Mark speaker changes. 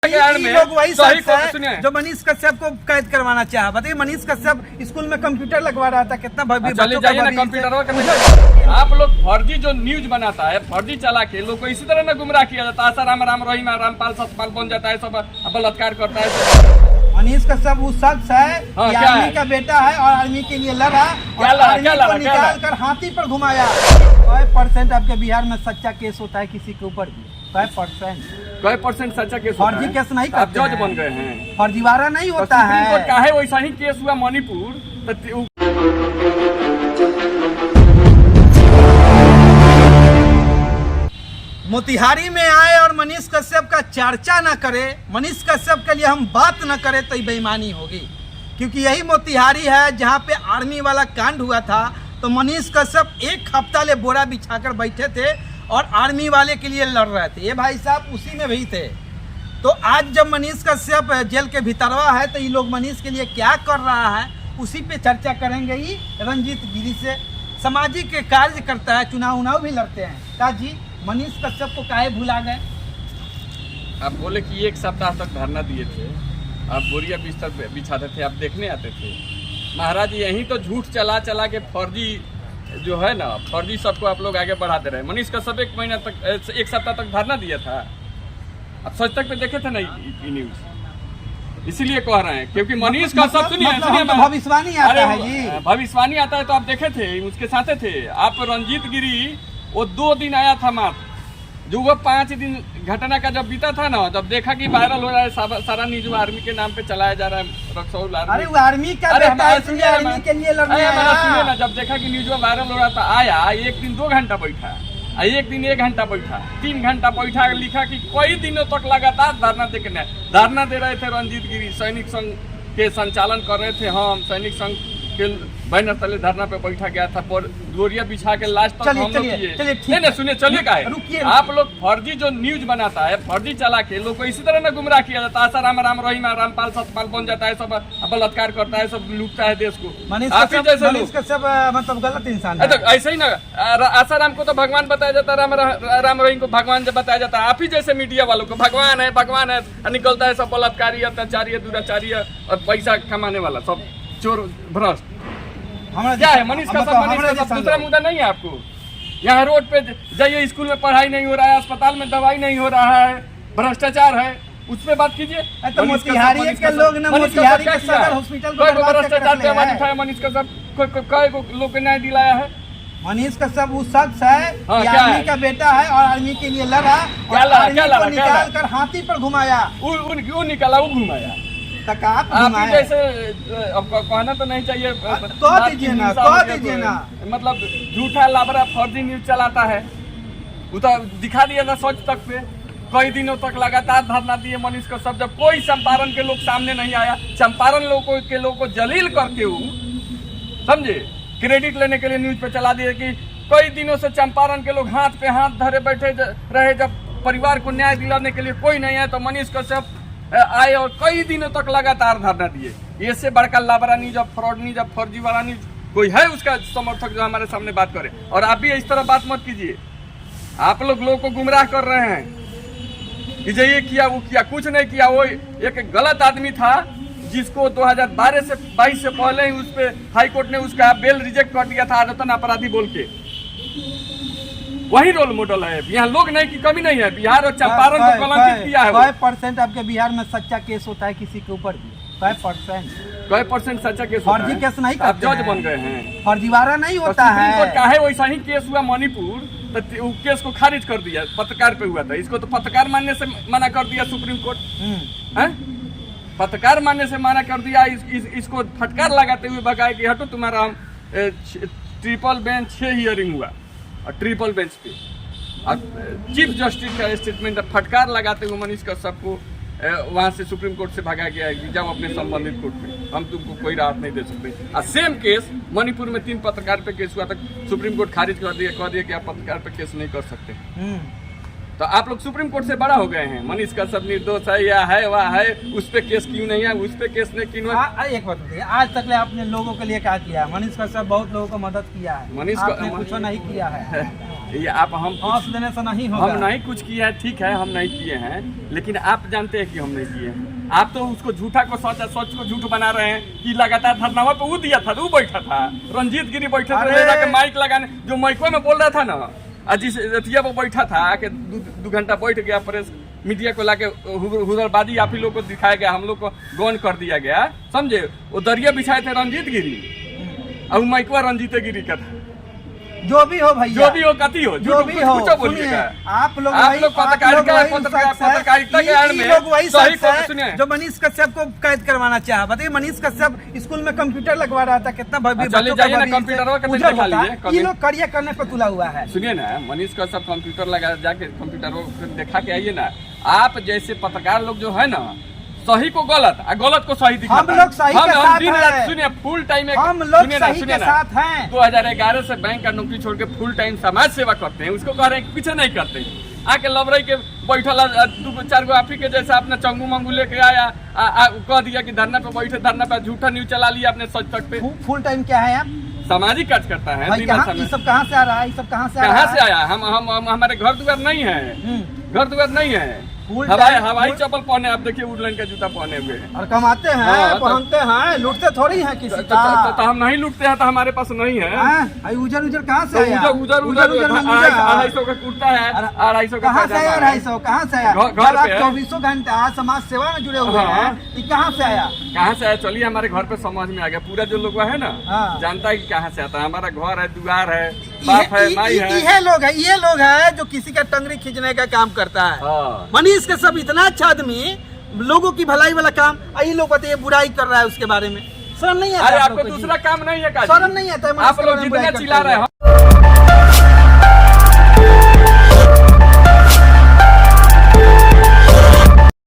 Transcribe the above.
Speaker 1: लोग वही शख्स है जो मनीष कश्यप को कैद करवाना चाहा। बताइए, मनीष कश्यप स्कूल में कंप्यूटर लगवा रहा था, कितना
Speaker 2: चले जाइए ना कंप्यूटर। आप लोग फर्जी जो न्यूज बनाता है, फर्जी चला के लोग को इसी तरह ना गुमराह किया जाता है। आसाराम राम रहीम रामपाल सतपाल बन जाता है, सब बलात्कार करता है।
Speaker 1: मनीष कश्यप वो शख्स है आर्मी का बेटा है और आर्मी के लिए लड़ा और आर्मी को निकाल कर हाथी पर घुमाया। 5% आपके बिहार में सच्चा केस होता है किसी के ऊपर भी?
Speaker 2: 5% सच्चा केस?
Speaker 1: फर्जी केस नहीं करते,
Speaker 2: आप जज बन गए हैं,
Speaker 1: फर्जीवाड़ा नहीं होता है।
Speaker 2: क्या है वैसा ही केस हुआ मणिपुर।
Speaker 1: मोतिहारी में आए और मनीष कश्यप का चर्चा न करे, मनीष कश्यप के लिए हम बात न करें तो बेईमानी होगी। क्योंकि यही मोतिहारी है जहां पे आर्मी वाला कांड हुआ था। तो मनीष कश्यप एक हफ्ता ले बोरा बिछाकर बैठे थे और आर्मी वाले के लिए लड़ रहे थे। ये भाई साहब उसी में भी थे। तो आज जब मनीष कश्यप जेल के भीतरवा है तो ये लोग मनीष के लिए क्या कर रहा है उसी पे चर्चा करेंगे। ही रंजीत गिरी से सामाजिक कार्य करता है, चुनाव उनाव भी लड़ते हैं। क्या जी मनीष कश्यप को काहे भुला गए?
Speaker 2: आप बोले कि 1 सप्ताह तक धरना दिए थे, आप बोरिया बिस्तर बिछाते थे, आप देखने आते थे। महाराज यहीं तो झूठ चला चला के फर्जी जो है ना, फर्जी सबको आप लोग आगे बढ़ाते रहे। मनीष कश्यप 1 महीना तक 1 सप्ताह तक धरना दिया था। आप सच तक पे देखे थे ना ये न्यूज, इसीलिए कह रहे हैं क्योंकि मनीष कश्यप सुनिए
Speaker 1: भविष्यवाणी आता है जी,
Speaker 2: भविष्यवाणी आता है तो आप देखे थे, उसके साथ थे आप। रंजीत गिरी वो 2 दिन आया था मात्र, जो वो 5 दिन घटना का जब बीता था ना, जब देखा कि वायरल हो रहा है सारा न्यूज आर्मी के नाम पे चलाया जा रहा है। रक्सौल
Speaker 1: अरे वो आर्मी का बेटा है, इसलिए आर्मी के लिए लड़ने आया।
Speaker 2: सुनिए ना, जब देखा कि न्यूज वायरल हो रहा था, आया 1 दिन 2 घंटा बैठा, 1 दिन 1 घंटा बैठा, 3 घंटा बैठा, लिखा कि कई दिनों तक लगातार धरना दे रहे थे। रंजीत गिरी सैनिक संघ के संचालन कर रहे थे। हम सैनिक संघ के बैनर तले धरना पे बैठा गया था, बोरिया बिछा के लास्ट तक हम लोग किए। नहीं सुनिए, चलिए का है आप लोग फर्जी जो न्यूज बनाता है, फर्जी चला के लोग को इसी तरह ना गुमराह किया जाता है। आसाराम राम रहीम रामपाल सतपाल बन जाता है, सब बलात्कार करता है, सब लूटता है देश को।
Speaker 1: मनीष कश्यप मतलब गलत इंसान है।
Speaker 2: तो ऐसे ही ना, आसाराम को तो भगवान बताया जाता है, राम रहीम को भगवान जब बताया जाता है। आप ही जैसे मीडिया वालों को भगवान है निकलता है सब बलात्कारी, अत्याचारी, दुराचारी और पैसा कमाने वाला सब चोर भ्रष्ट। क्या है मनीष कश्यप? दूसरा मुद्दा नहीं है आपको? यहाँ रोड पे जाइए, स्कूल में पढ़ाई नहीं हो रहा है, अस्पताल में दवाई नहीं हो रहा है, भ्रष्टाचार है, उस पर बात कीजिए।
Speaker 1: तो मोतिहारी के लोग ना मोतिहारी के सदर हॉस्पिटल को
Speaker 2: भ्रष्टाचार पे आवाज उठाया मनीष कश्यप, कई लोग को न्याय दिलाया है।
Speaker 1: मनीष कश्यप वो शख्स है आर्मी का बेटा है और आर्मी के लिए लड़ा और आर्मी को निकाल कर हाथी पर घुमाया।
Speaker 2: वो निकाला, वो घुमाया। आप जैसे अब कहना तो नहीं चाहिए,
Speaker 1: कह दीजिए ना।
Speaker 2: मतलब झूठा लाबरा फर्जी न्यूज चलाता है, वो तो दिखा दिया था सोच तक पे। कई दिनों तक लगातार धरना दिए मनीष कश्यप, जब कोई चंपारण के लोग सामने नहीं आया। चंपारण लोगों को जलील करके वो समझे क्रेडिट लेने के लिए न्यूज पे चला दिए कि कई दिनों से चंपारण के लोग हाथ पे हाथ धरे बैठे रहे, जब परिवार को न्याय दिलाने के लिए कोई नहीं आया तो मनीष कश्यप आए और कई दिनों तक लगातार धरना दिए। ये से बड़का लाबरा न्यूज, अब फ्रॉड न्यूज, अब फर्जी वाला न्यूज कोई है उसका समर्थक जो हमारे सामने बात करे? और आप भी इस तरह बात मत कीजिए। आप लोगों को गुमराह कर रहे हैं कि ये किया वो किया, कुछ नहीं किया। वो एक गलत आदमी था जिसको 2012 से 22 से पहले ही उस पे हाई कोर्ट ने उसका बेल रिजेक्ट कर दिया था आदतन अपराधी बोल के। वही रोल मॉडल है। यहाँ लोग नहीं की कमी नहीं है, बिहार और चंपारण को कलंकित किया है।
Speaker 1: 5% आपके बिहार में सच्चा केस होता है किसी के ऊपर भी?
Speaker 2: 5% सच्चा केस?
Speaker 1: फर्जी केस नहीं करते,
Speaker 2: आप जज बन गए हैं,
Speaker 1: फर्जीवाड़ा नहीं होता है।
Speaker 2: क्या है वैसा ही केस हुआ मणिपुर, तो केस को खारिज कर दिया। पत्रकार पे हुआ था, इसको तो पत्रकार मानने से मना कर दिया सुप्रीम कोर्ट। पत्रकार मानने से मना कर दिया, इसको फटकार लगाते हुए भगाए कि हटो तुम्हारा ट्रिपल बेंच 6 हियरिंग हुआ और ट्रिपल बेंच पे चीफ जस्टिस का स्टेटमेंट फटकार लगाते हुए मनीष कश्यप को वहां से सुप्रीम कोर्ट से भगा गया है कि जाओ अपने संबंधित कोर्ट में, हम तुमको कोई राहत नहीं दे सकते। और सेम केस मणिपुर में 3 पत्रकार पे केस हुआ था, सुप्रीम कोर्ट खारिज कर दिया कि आप पत्रकार पे केस नहीं कर सकते। तो आप लोग सुप्रीम कोर्ट से बड़ा हो गए हैं, मनीष कश्यप निर्दोष है या है वह है, उस पे केस क्यों नहीं है, उस पे केस नहीं क्यों है?
Speaker 1: एक बात बताइए, आज तक ले आपने लोगों के लिए क्या किया? मनीष कश्यप बहुत लोगों को मदद किया है, आपने कुछ नहीं किया है।
Speaker 2: ये आप हम
Speaker 1: हौस देने से नहीं होगा।
Speaker 2: हम नहीं कुछ किया है, ठीक है हम नहीं किए हैं, लेकिन आप जानते हैं कि हम नहीं किए हैं। आप तो उसको झूठा को सच को झूठ बना रहे हैं कि लगातार धरनावा पे वो दिया था, वो बैठा था, रंजीत गिरी बैठे थे माइक लगाने, जो माइको में बोल रहा था ना, जिस रतिया वो बैठा था आके 2 घंटा बैठ गया, प्रेस मीडिया को लाके हुदरबाजी आप ही लोग को दिखाया गया, हम लोग को गौन कर दिया गया, समझे? वो दरिया बिछाए थे रंजीत गिरी और माइकवा रंजीत गिरी का था।
Speaker 1: जो भी हो भैया,
Speaker 2: जो भी हो कति हो,
Speaker 1: जो भी हो,
Speaker 2: बोलिएगा
Speaker 1: आप लोग
Speaker 2: पत्रकारिता के आड़ में
Speaker 1: वही
Speaker 2: सही को
Speaker 1: है
Speaker 2: सुनिए,
Speaker 1: जो मनीष कश्यप को कैद करवाना चाहा। बताइए, मनीष कश्यप स्कूल में कंप्यूटर लगवा रहा था, कितना
Speaker 2: चले जाइए ना कंप्यूटर दिखा लीजिए,
Speaker 1: ये लोग करियर करने पर तुला हुआ है।
Speaker 2: सुनिए ना, मनीष कश्यप कंप्यूटर लगा जाके कंप्यूटर दिखा के आइए ना। आप जैसे पत्रकार लोग जो है ना, सही को गलत और गलत को सही दिखाता
Speaker 1: हम लोग सही के साथ हैं।
Speaker 2: सुनिए फुल टाइम
Speaker 1: हम लोग सही के साथ हैं।
Speaker 2: 2011 से बैंक का नौकरी छोड़ के फुल टाइम समाज सेवा करते हैं, उसको कह रहे हैं पीछे नहीं करते। आके लबरई के बैठल 2-4 गो आप ही के जैसा अपना चंगू मंगू लेके आया, कह दिया कि धरना पे बैठे, धरना पे झूठा न्यूज चला लिया अपने सच तक पे।
Speaker 1: फुल टाइम क्या है आप?
Speaker 2: सामाजिक कार्य करता है।
Speaker 1: ये सब कहाँ से आ रहा है? ये सब कहाँ से
Speaker 2: आया? हम हमारे घर द्वार नहीं है, घर द्वार नहीं है, हवाई चप्पल पहने, आप देखिए वुडलैंड का जूता पहने हुए
Speaker 1: और कमाते हैं, पहनते हैं, लूटते थोड़ी हैं किसी का।
Speaker 2: तो हम नहीं लूटते हैं, तो हमारे पास नहीं है।
Speaker 1: उजर कहाँ से आया?
Speaker 2: उजर 250 का कुर्ता है, 250 का
Speaker 1: कहाँ से आया? 250 कहाँ से आया? घर पे 24 घंटा समाज सेवा में जुड़े हुए हैं, ये कहाँ से आया?
Speaker 2: कहाँ से आया? चलिए हमारे घर पे समझ में आ गया, पूरा जो लोग है ना जानता है कि कहाँ से आता है। हमारा घर है, दुआर है, बाप है, माई है। ये लोग है जो किसी का टंगरी खींचने का काम करता है। मनीष के सब इतना अच्छा आदमी, लोगों की भलाई वाला काम, ये लोग बताइए बुराई कर रहा है उसके बारे में। शर्म नहीं आता? अरे आपको दूसरा काम नहीं है?
Speaker 1: शर्म नहीं आता?
Speaker 2: आप लोग जितना चिल्ला रहे हैं।